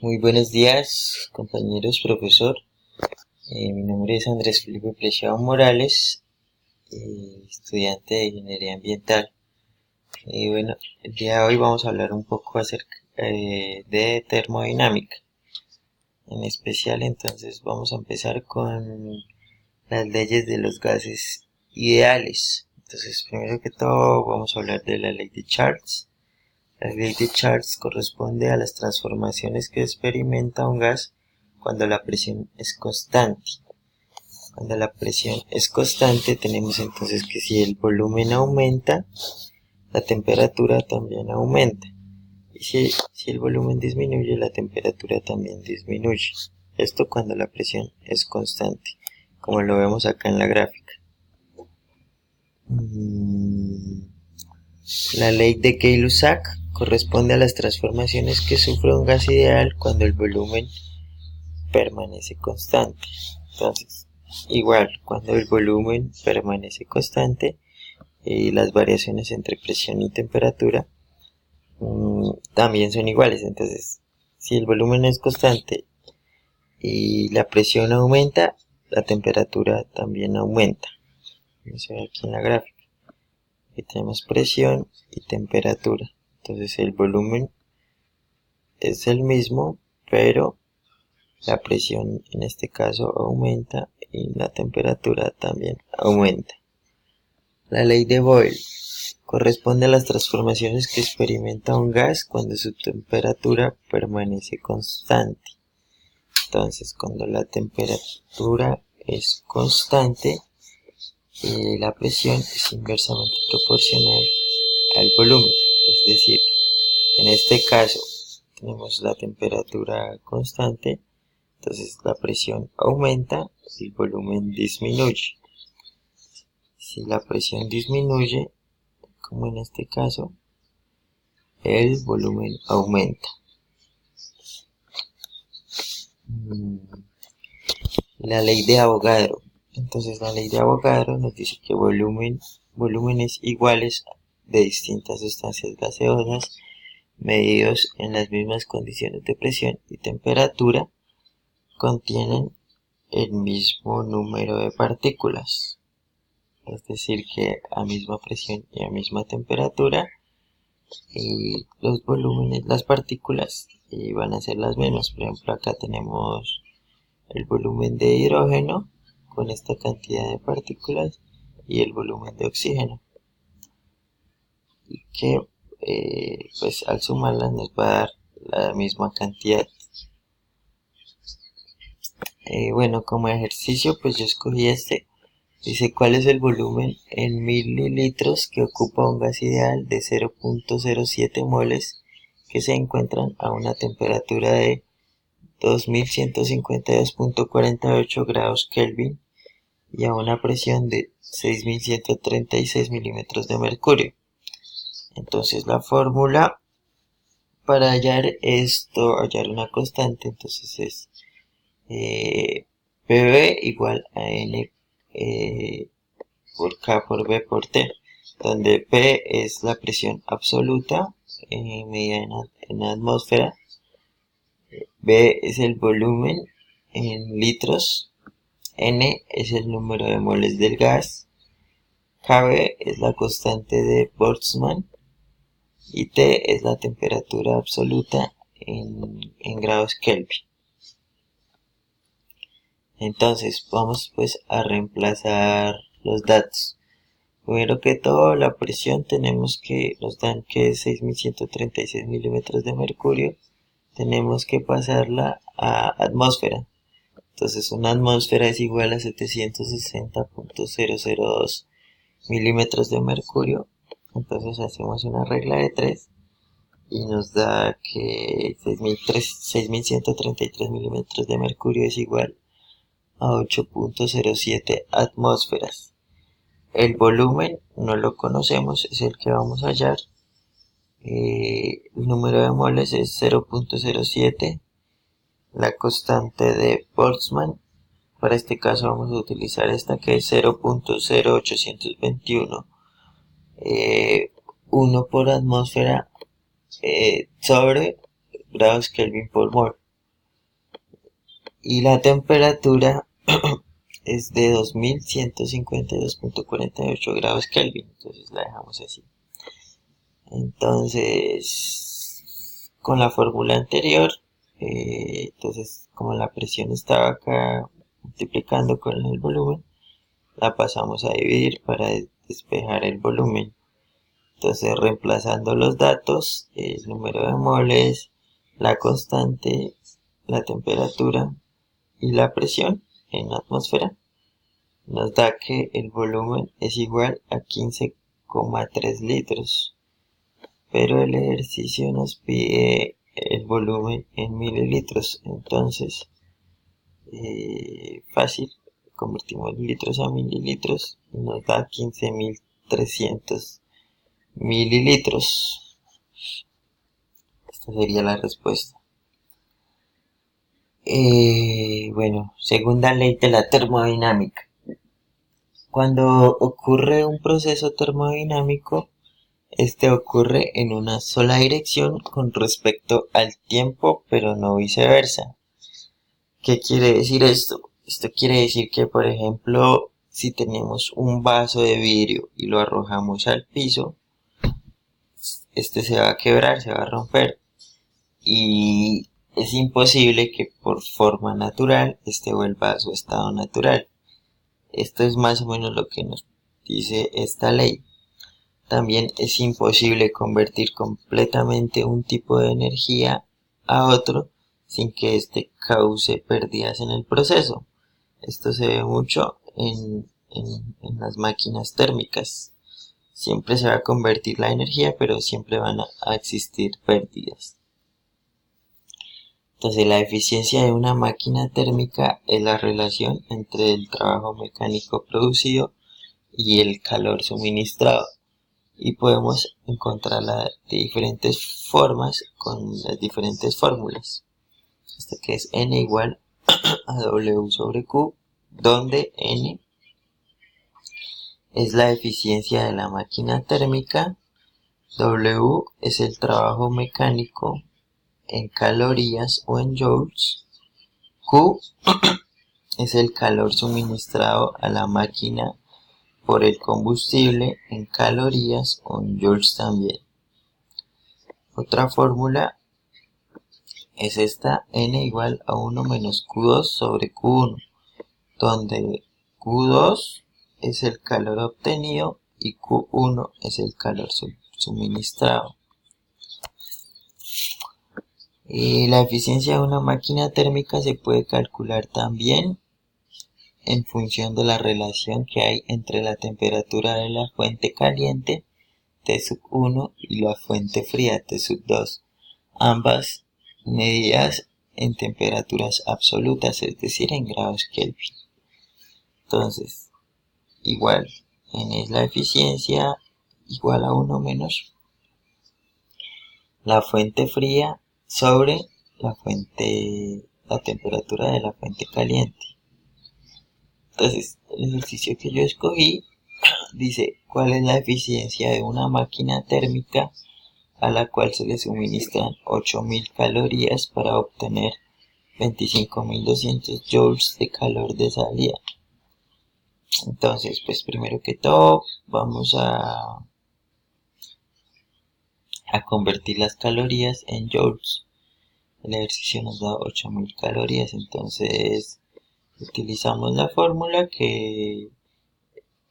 Muy buenos días, compañeros, profesor. Mi nombre es Andrés Felipe Preciado Morales, estudiante de Ingeniería Ambiental. Bueno, el día de hoy vamos a hablar un poco acerca de termodinámica. En especial, entonces, vamos a empezar con las leyes de los gases ideales. Entonces, primero que todo, vamos a hablar de la ley de Charles. La ley de Charles corresponde a las transformaciones que experimenta un gas cuando la presión es constante. Cuando la presión es constante, tenemos entonces que si el volumen aumenta, la temperatura también aumenta. Y si el volumen disminuye, la temperatura también disminuye. Esto cuando la presión es constante, como lo vemos acá en la gráfica. La ley de Gay-Lussac corresponde a las transformaciones que sufre un gas ideal cuando el volumen permanece constante. Entonces, igual, cuando el volumen permanece constante, las variaciones entre presión y temperatura también son iguales. Entonces, si el volumen es constante y la presión aumenta, la temperatura también aumenta. Vamos a ver aquí en la gráfica. Aquí tenemos presión y temperatura. Entonces el volumen es el mismo, pero la presión en este caso aumenta y la temperatura también aumenta. La ley de Boyle corresponde a las transformaciones que experimenta un gas cuando su temperatura permanece constante. Entonces, cuando la temperatura es constante, la presión es inversamente proporcional al volumen. Es decir, en este caso tenemos la temperatura constante, entonces la presión aumenta y el volumen disminuye. Si la presión disminuye, como en este caso, el volumen aumenta. La ley de Avogadro. Entonces la ley de Avogadro nos dice que volúmenes iguales de distintas sustancias gaseosas medidos en las mismas condiciones de presión y temperatura contienen el mismo número de partículas. Es decir, que a misma presión y a misma temperatura, los volúmenes, las partículas van a ser las mismas. Por ejemplo, acá tenemos el volumen de hidrógeno con esta cantidad de partículas y el volumen de oxígeno. Y que pues al sumarlas nos va a dar la misma cantidad. Bueno, como ejercicio pues yo escogí este. Dice cuál es el volumen en mililitros que ocupa un gas ideal de 0.07 moles que se encuentran a una temperatura de 2152.48 grados Kelvin y a una presión de 6136 milímetros de mercurio. Entonces la fórmula para hallar esto, hallar una constante, entonces es PV igual a N por K por B por T, donde P es la presión absoluta medida en atmósfera, B es el volumen en litros, N es el número de moles del gas, KB es la constante de Boltzmann y T es la temperatura absoluta en grados Kelvin. Entonces vamos pues a reemplazar los datos. Primero que todo, la presión tenemos que, nos dan que es 6136 milímetros de mercurio, tenemos que pasarla a atmósfera. Entonces una atmósfera es igual a 760.002 milímetros de mercurio. Entonces hacemos una regla de 3 y nos da que 6133 milímetros de mercurio es igual a 8.07 atmósferas. El volumen no lo conocemos, es el que vamos a hallar. El número de moles es 0.07. La constante de Boltzmann, para este caso vamos a utilizar esta que es 0.0821. 1 por atmósfera sobre grados Kelvin por mol. y la temperatura es de 2152.48 grados Kelvin, entonces la dejamos así. Entonces, con la fórmula anterior, entonces como la presión estaba acá multiplicando con el volumen, la pasamos a dividir para despejar el volumen. Entonces, reemplazando los datos, el número de moles, la constante, la temperatura y la presión en la atmósfera, nos da que el volumen es igual a 15,3 litros. Pero el ejercicio nos pide el volumen en mililitros, entonces fácil, convertimos litros a mililitros y nos da 15.300 mililitros. Esta sería la respuesta. Bueno, segunda ley de la termodinámica. Cuando ocurre un proceso termodinámico, este ocurre en una sola dirección con respecto al tiempo, pero no viceversa. ¿Qué quiere decir esto? Esto quiere decir que, por ejemplo, si tenemos un vaso de vidrio y lo arrojamos al piso, este se va a quebrar, se va a romper, y es imposible que por forma natural este vuelva a su estado natural. Esto es más o menos lo que nos dice esta ley. También es imposible convertir completamente un tipo de energía a otro sin que éste cause pérdidas en el proceso. Esto se ve mucho en las máquinas térmicas. Siempre se va a convertir la energía, pero siempre van a existir pérdidas. Entonces, la eficiencia de una máquina térmica es la relación entre el trabajo mecánico producido y el calor suministrado. Y podemos encontrarla de diferentes formas con las diferentes fórmulas. Esta que es N igual a W sobre Q, donde N es la eficiencia de la máquina térmica, W es el trabajo mecánico en calorías o en joules, Q es el calor suministrado a la máquina por el combustible en calorías o en joules también. Otra fórmula es esta, N igual a 1 menos Q2 sobre Q1, donde Q2 es el calor obtenido y Q1 es el calor suministrado. La eficiencia de una máquina térmica se puede calcular también en función de la relación que hay entre la temperatura de la fuente caliente T1 y la fuente fría T2, ambas medidas en temperaturas absolutas, es decir, en grados Kelvin. Entonces, igual, N es la eficiencia, igual a 1 menos la fuente fría sobre la temperatura de la fuente caliente. Entonces, el ejercicio que yo escogí dice cuál es la eficiencia de una máquina térmica a la cual se le suministran 8.000 calorías para obtener 25.200 joules de calor de salida. Entonces, pues primero que todo vamos a convertir las calorías en joules. El ejercicio nos da 8.000 calorías, entonces utilizamos la fórmula que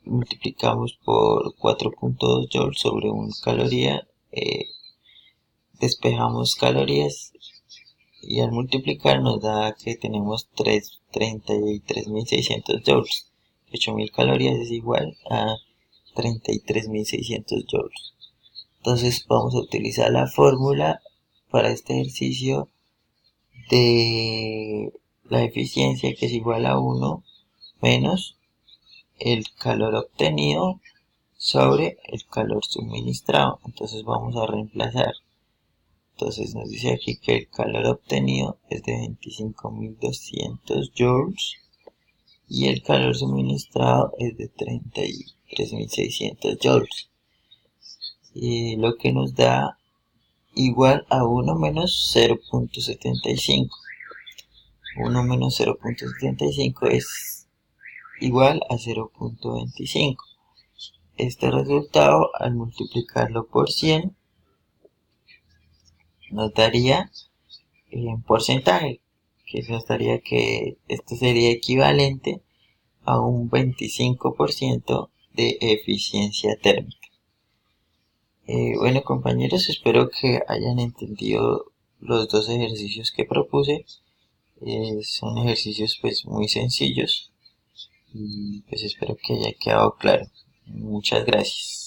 multiplicamos por 4.2 joules sobre 1 caloría, despejamos calorías y al multiplicar nos da que tenemos 33.600 joules. 8.000 calorías es igual a 33.600 joules. Entonces vamos a utilizar la fórmula para este ejercicio de la eficiencia, que es igual a 1 menos el calor obtenido sobre el calor suministrado. Entonces vamos a reemplazar. Entonces nos dice aquí que el calor obtenido es de 25.200 joules y el calor suministrado es de 33.600 joules. Y lo que nos da igual a 1 menos 0.75. 1 menos 0.75 es igual a 0.25. Este resultado, al multiplicarlo por 100, nos daría en porcentaje, que nos daría que esto sería equivalente a un 25% de eficiencia térmica. Bueno, compañeros, espero que hayan entendido los dos ejercicios que propuse. Son ejercicios pues muy sencillos y pues espero que haya quedado claro. Muchas gracias.